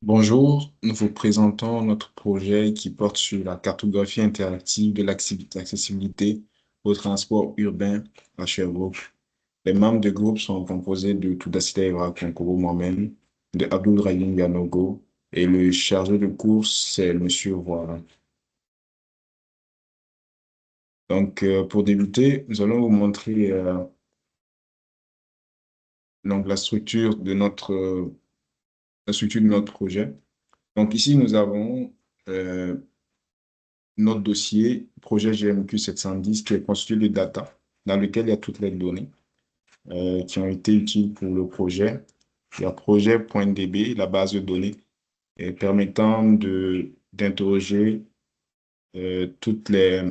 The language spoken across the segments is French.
Bonjour, nous vous présentons notre projet qui porte sur la cartographie interactive de l'accessibilité au transport urbain à Sherbrooke. Les membres du groupe sont composés de Toudacita Evra Konkoro, moi-même, de Abdul Rahim Yanogo, et le chargé de course, c'est Monsieur Voirin. Pour débuter, nous allons vous montrer la structure de notre projet. Donc, ici, nous avons euh, notre dossier projet GMQ 710 qui est constitué de data dans lequel il y a toutes les données qui ont été utiles pour le projet. Il y a projet.db, la base de données, permettant d'interroger toutes les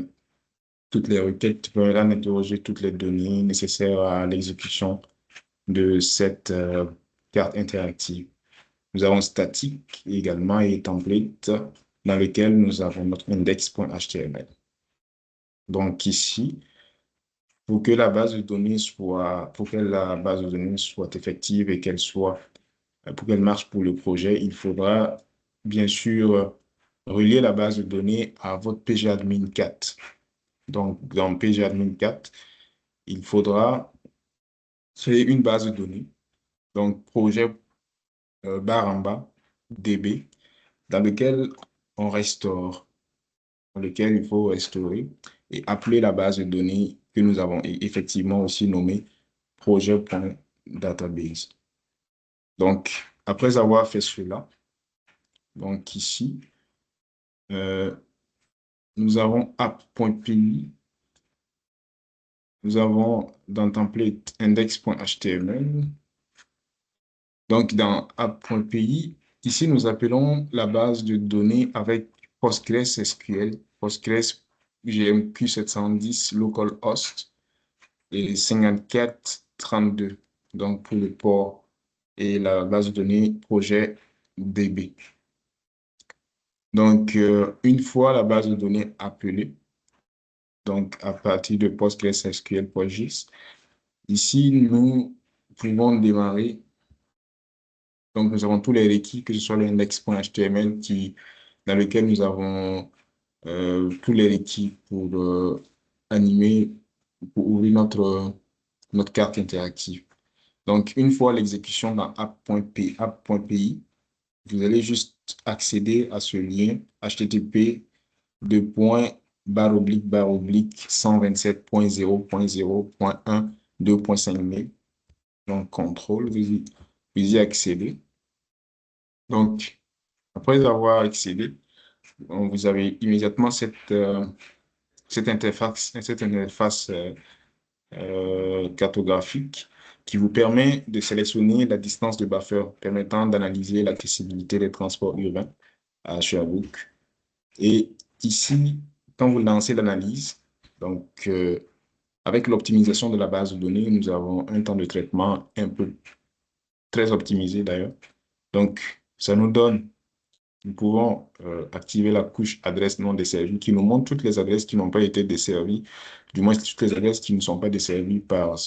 requêtes, permettant d'interroger toutes les données nécessaires à l'exécution de cette carte interactive. Nous avons statique également et template dans lequel nous avons notre index.html. Donc ici, pour que la base de données soit effective et pour qu'elle marche pour le projet, il faudra bien sûr relier la base de données à votre pgadmin 4. Donc, dans pgadmin 4, il faudra créer une base de données. Donc, projet barre en bas, DB, dans lequel on restaure, dans lequel il faut restaurer et appeler la base de données que nous avons effectivement aussi nommée projet.database. Donc, après avoir fait cela, donc ici, euh, nous avons app.py, nous avons dans template index.html. Donc, dans app.py, ici, nous appelons la base de données avec PostgreSQL, Postgres GMQ 710 localhost et 5432, donc pour le port et la base de données projet DB. Donc, une fois la base de données appelée, donc à partir de PostgreSQL.gis, ici, nous pouvons démarrer. Donc, nous avons tous les requis, que ce soit l'index.html dans lequel nous avons tous les requis pour animer, pour ouvrir notre carte interactive. Donc, une fois l'exécution dans app.py, vous allez juste accéder à ce lien http barre oblique 127.0.0.1 2.5 donc contrôle, vous y accédez. Donc, après avoir accédé, vous avez immédiatement cette interface cartographique qui vous permet de sélectionner la distance de buffer permettant d'analyser l'accessibilité des transports urbains à Sherbrooke. Et ici, quand vous lancez l'analyse, avec l'optimisation de la base de données, nous avons un temps de traitement un peu très optimisé d'ailleurs. Donc, ça nous donne, nous pouvons activer la couche adresse non desservie qui nous montre toutes les adresses qui n'ont pas été desservies, du moins toutes les adresses qui ne sont pas desservies par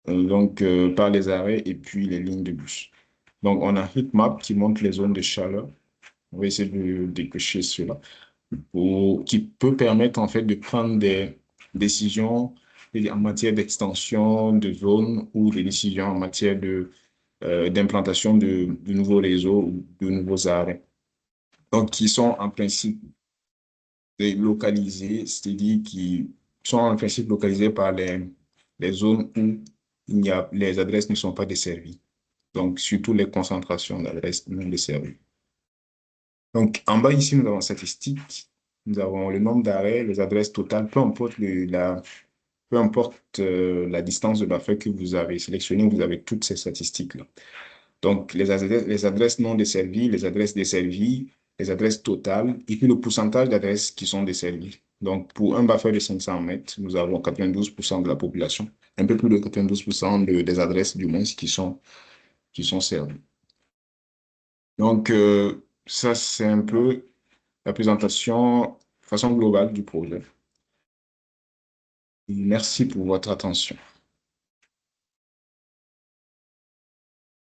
les arrêts et puis les lignes de bus. Donc, on a Heatmap qui montre les zones de chaleur. On va essayer de décocher cela. Qui peut permettre en fait de prendre des décisions en matière d'extension de zone ou des décisions en matière d'implantation de nouveaux réseaux ou de nouveaux arrêts. Donc, qui sont en principe localisés, c'est-à-dire qui sont en principe localisés par les zones où les adresses ne sont pas desservies. Donc, surtout les concentrations d'adresses non desservies. Donc, en bas ici, nous avons statistiques, nous avons le nombre d'arrêts, les adresses totales, peu importe la distance de buffer que vous avez sélectionnée, vous avez toutes ces statistiques-là. Donc, les adresses non desservies, les adresses desservies, les adresses totales, et puis le pourcentage d'adresses qui sont desservies. Donc, pour un buffer de 500 mètres, nous avons 92% de la population, un peu plus de 92% des adresses du moins qui sont servies. Donc, ça, c'est un peu la présentation de façon globale du projet. Merci pour votre attention.